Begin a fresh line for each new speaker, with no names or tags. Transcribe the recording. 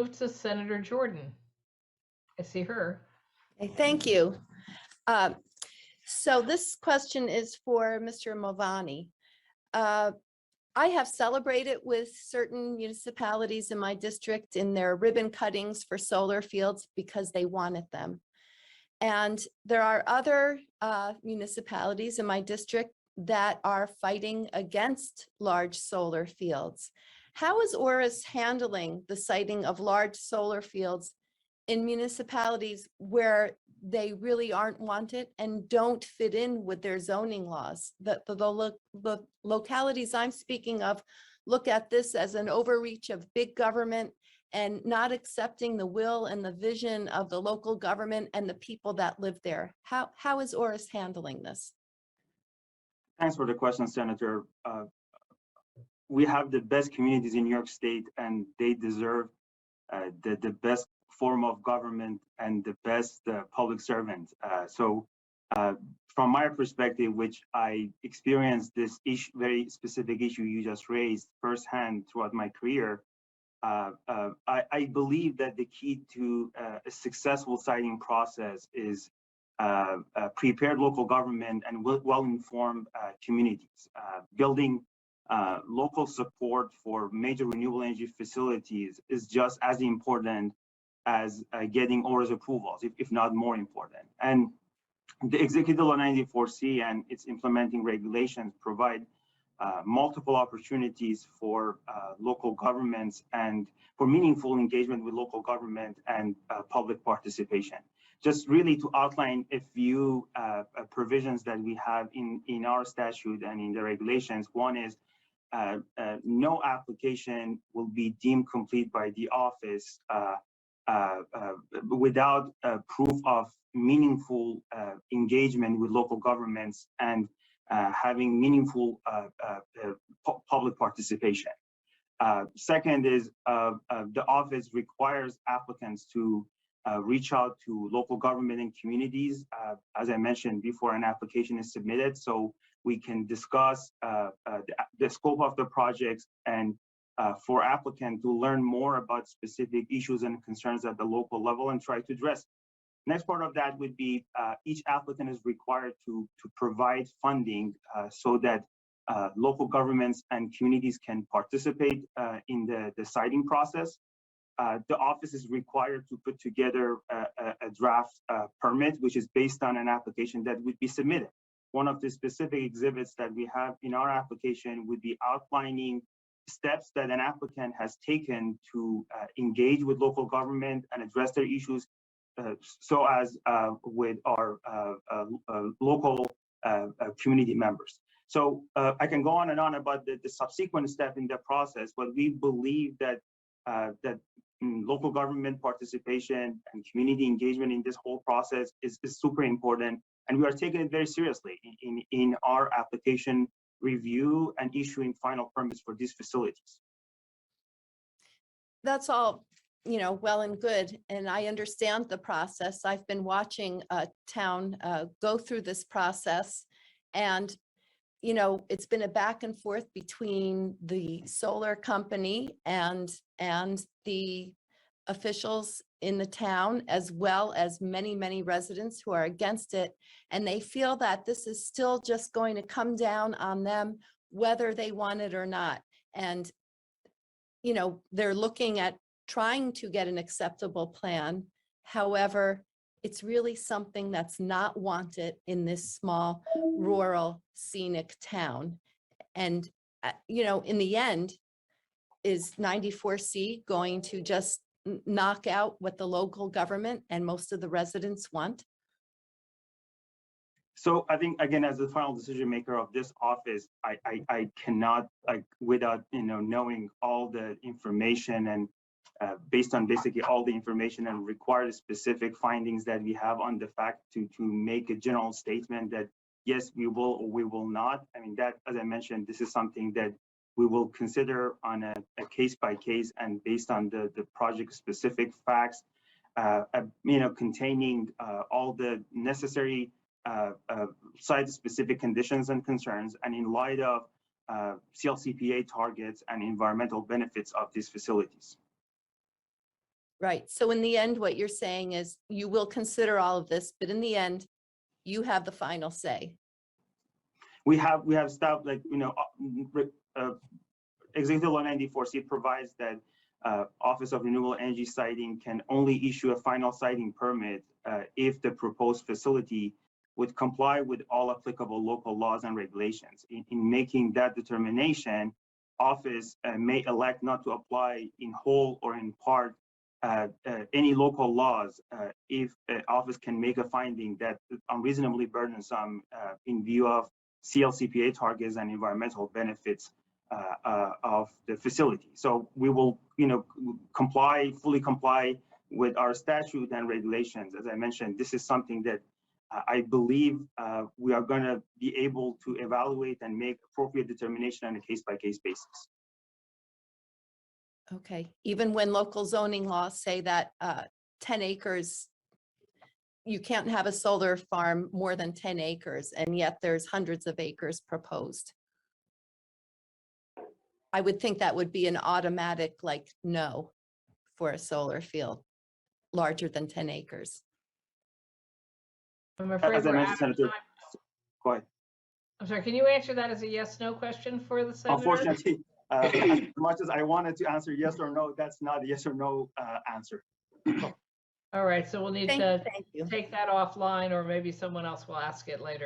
move to Senator Jordan. I see her.
Okay, thank you. So this question is for Mr. Moaveni. I have celebrated with certain municipalities in my district in their ribbon cuttings for solar fields because they wanted them. And there are other municipalities in my district that are fighting against large solar fields. How is ORIS handling the siting of large solar fields in municipalities where they really aren't wanted and don't fit in with their zoning laws? The localities I'm speaking of look at this as an overreach of big government and not accepting the will and the vision of the local government and the people that live there. How is ORIS handling this?
Thanks for the question, Senator. We have the best communities in New York State, and they deserve the best form of government and the best public servant. So from my perspective, which I experienced this issue, very specific issue you just raised firsthand throughout my career, I believe that the key to a successful siting process is prepared local government and well-informed communities. Building local support for major renewable energy facilities is just as important as getting ORIS approvals, if not more important. And the Executive Law 94C and its implementing regulations provide multiple opportunities for local governments and for meaningful engagement with local government and public participation. Just really to outline a few provisions that we have in our statute and in the regulations. One is no application will be deemed complete by the office without proof of meaningful engagement with local governments and having meaningful public participation. Second is the office requires applicants to reach out to local government and communities, as I mentioned before an application is submitted, so we can discuss the scope of the projects and for applicant to learn more about specific issues and concerns at the local level and try to address. Next part of that would be each applicant is required to provide funding so that local governments and communities can participate in the siting process. The office is required to put together a draft permit, which is based on an application that would be submitted. One of the specific exhibits that we have in our application would be outlining steps that an applicant has taken to engage with local government and address their issues so as with our local community members. So I can go on and on about the subsequent step in the process, but we believe that local government participation and community engagement in this whole process is super important, and we are taking it very seriously in our application review and issuing final permits for these facilities.
That's all, well and good, and I understand the process. I've been watching a town go through this process, and it's been a back and forth between the solar company and the officials in the town, as well as many residents who are against it. And they feel that this is still just going to come down on them, whether they want it or not. And, they're looking at trying to get an acceptable plan. However, it's really something that's not wanted in this small, rural, scenic town. And, in the end, is 94C going to just knock out what the local government and most of the residents want?
So I think, again, as the final decision maker of this office, I cannot, without knowing all the information and based on basically all the information and require specific findings that we have on the fact to make a general statement that yes, we will or we will not. I mean, that, as I mentioned, this is something that we will consider on a case by case and based on the project specific facts, containing all the necessary site specific conditions and concerns, and in light of CLCPA targets and environmental benefits of these facilities.
Right. So in the end, what you're saying is you will consider all of this, but in the end, you have the final say.
We have staff like, Executive Law 94C provides that Office of Renewable Energy Siting can only issue a final siting permit if the proposed facility would comply with all applicable local laws and regulations. In making that determination, Office may elect not to apply in whole or in part any local laws if Office can make a finding that unreasonably burdensome in view of CLCPA targets and environmental benefits of the facility. So we will, fully comply with our statute and regulations. As I mentioned, this is something that I believe we are going to be able to evaluate and make appropriate determination on a case-by-case basis.
Okay, even when local zoning laws say that 10 acres, you can't have a solar farm more than 10 acres, and yet there's hundreds of acres proposed. I would think that would be an automatic, like, no for a solar field larger than 10 acres.
I'm afraid
As I
we're
mentioned,
out of
Senator,
time.
go ahead.
I'm sorry, can you answer that as a yes/no question for the senator?
Unfortunately, as much as I wanted to answer yes or no, that's not a yes or no answer.
All right, so we'll need
Thank
to
you.
take that offline, or maybe someone else will ask it later.